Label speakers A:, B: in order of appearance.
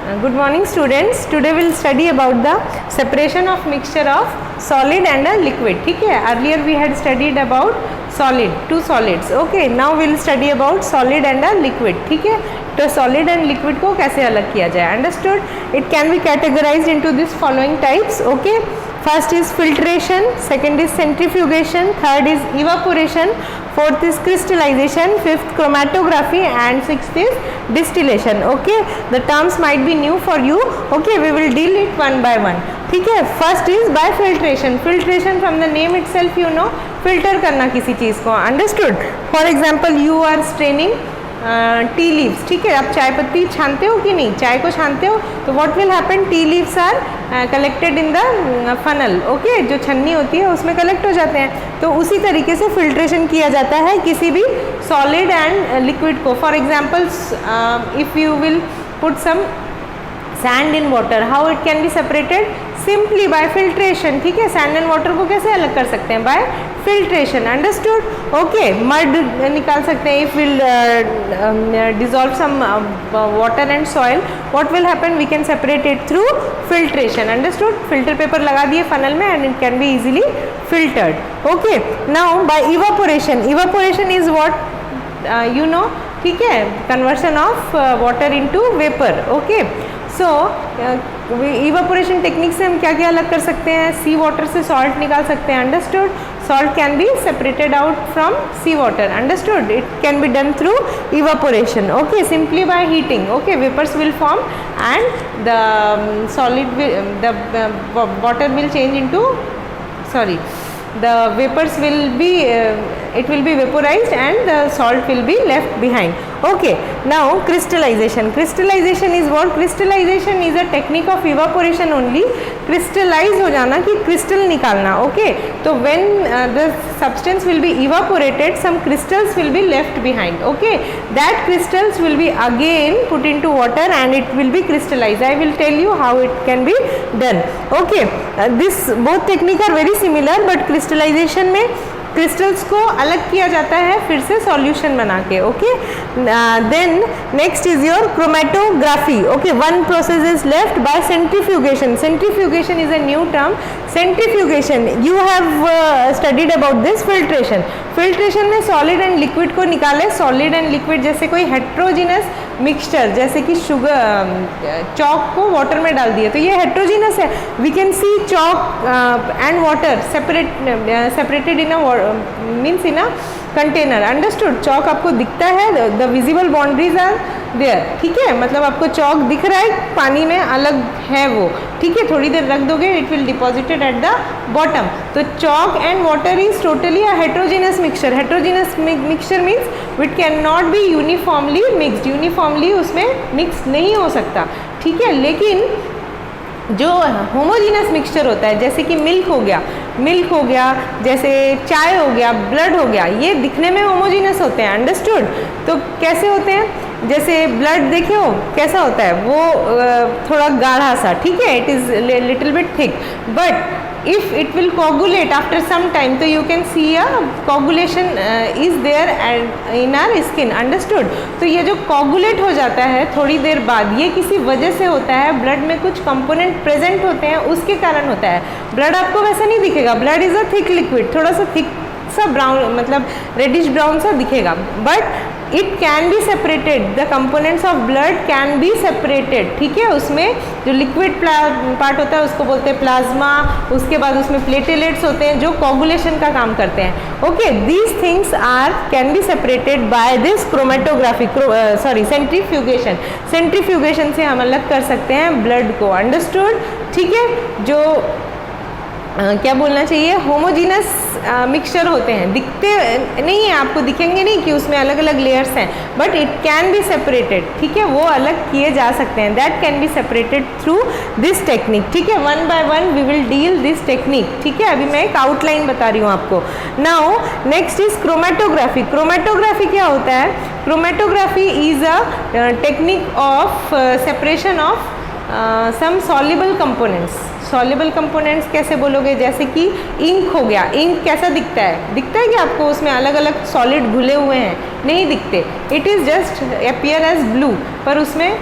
A: Good morning students. Today we will study about the separation of mixture of solid and a liquid. ठीक है, earlier we had studied about solid, two solids. Okay, now we will study about solid and a liquid. ठीक है, तो solid and liquid को कैसे अलग किया जाए. Understood? It can be categorized into this following types. Okay, first is filtration, second is centrifugation, third is evaporation, fourth is crystallization, fifth chromatography and sixth is distillation. Okay, the terms might be new for you. Okay, we will deal it one by one. ठीक है, first is by filtration. Filtration from the name itself you know, filter करना किसी चीज़ को. Understood. For example you are straining tea leaves. ठीक है, आप चाय पत्ती छानते हो कि नहीं, चाय को छानते हो, तो what will happen, tea leaves are collected in the funnel. Okay, जो छन्नी होती है उसमें कलेक्ट हो जाते हैं. तो उसी तरीके से फिल्ट्रेशन किया जाता है किसी भी सॉलिड एंड लिक्विड को. For example if you will put some sand in water, how it can be separated, simply by filtration. ठीक है, सैंड एंड वाटर को कैसे अलग कर सकते हैं, by filtration. Understood. Okay, mud निकाल सकते हैं. If will dissolve some water and soil, what will happen, we can separate it through filtration. Understood. Filter paper लगा दिए फनल में and it can be easily filtered. Okay, now by evaporation. Evaporation is what you know. ठीक है, conversion of water into vapour. Okay, so evaporation technique से हम क्या क्या अलग कर सकते हैं, सी वाटर से सॉल्ट निकाल सकते हैं. Understood. Salt can be separated out from sea water. Understood. It can be done through evaporation. Okay, simply by heating. Okay, vapours will form and the solid the water will change into, sorry, the vapors will be it will be vaporized and the salt will be left behind. Okay, now crystallization. Crystallization is what? Crystallization is a technique of evaporation only. Crystallize हो जाना कि crystal निकालना. Okay, तो when the substance will be evaporated, some crystals will be left behind. Okay, that crystals will be again put into water and it will be crystallized. I will tell you how it can be done. Okay, this both technique are very similar, but crystallization में crystals को अलग किया जाता है फिर से solution बना के. Okay, then next is your chromatography. Okay, one process is left by centrifugation. Centrifugation is a new term. Centrifugation you have studied about this. Filtration. Filtration में सॉलिड एंड लिक्विड को निकाले. सॉलिड एंड लिक्विड जैसे कोई heterogeneous mixture, जैसे कि sugar, chalk को water में डाल दिए तो ये हेट्रोजिनस है. We can see chalk and water separated in a means in a container. Understood. Chalk आपको दिखता है, the visible boundaries are there. ठीक है, मतलब आपको चॉक दिख रहा है, पानी में अलग है वो. ठीक है, थोड़ी देर रख दोगे, it will deposited at the bottom. तो chalk and water is totally a heterogeneous mixture. Heterogeneous mixture means it can not be uniformly mixed. Uniformly उसमें मिक्स नहीं हो सकता. ठीक है, लेकिन जो होमोजीनस मिक्सचर होता है, जैसे कि मिल्क हो गया, जैसे चाय हो गया, ब्लड हो गया, ये दिखने में होमोजीनस होते हैं. अंडरस्टूड. तो कैसे होते हैं, जैसे ब्लड देखे हो कैसा होता है, वो थोड़ा गाढ़ा सा. ठीक है, it is little bit thick, but if it will coagulate after some time, तो you can see a coagulation is there in our skin. Understood. तो ये जो coagulate हो जाता है थोड़ी देर बाद, ये किसी वजह से होता है. ब्लड में कुछ कंपोनेंट प्रेजेंट होते हैं, उसके कारण होता है. ब्लड आपको वैसा नहीं दिखेगा. Blood is a thick liquid, थोड़ा सा थिक सा ब्राउन, मतलब रेडिश ब्राउन सा दिखेगा, but it can be separated. The components of blood can be separated. ठीक है, उसमें जो लिक्विड पार्ट होता है उसको बोलते हैं प्लाज्मा. उसके बाद उसमें प्लेटेलेट्स होते हैं जो कोगुलेशन का काम करते हैं. Okay, these things are can be separated by this chromatography, sorry, centrifugation. Centrifugation से हम अलग कर सकते हैं ब्लड को. अंडरस्टूड. ठीक है, जो क्या बोलना चाहिए, होमोजीनस मिक्सचर होते हैं, दिखते नहीं है, आपको दिखेंगे नहीं कि उसमें अलग अलग लेयर्स हैं, but it can be separated. ठीक है, वो अलग किए जा सकते हैं. That can be separated through this technique. ठीक है, one by one we will deal this technique. ठीक है, अभी मैं एक आउटलाइन बता रही हूँ आपको. Now next is chromatography. Chromatography क्या होता है, chromatography is a technique of separation of some soluble components. Soluble components कैसे बोलोगे, जैसे कि इंक हो गया. इंक कैसा दिखता है, दिखता है कि आपको उसमें अलग अलग सॉलिड घुले हुए हैं, नहीं दिखते. It is just appear as blue, पर उसमें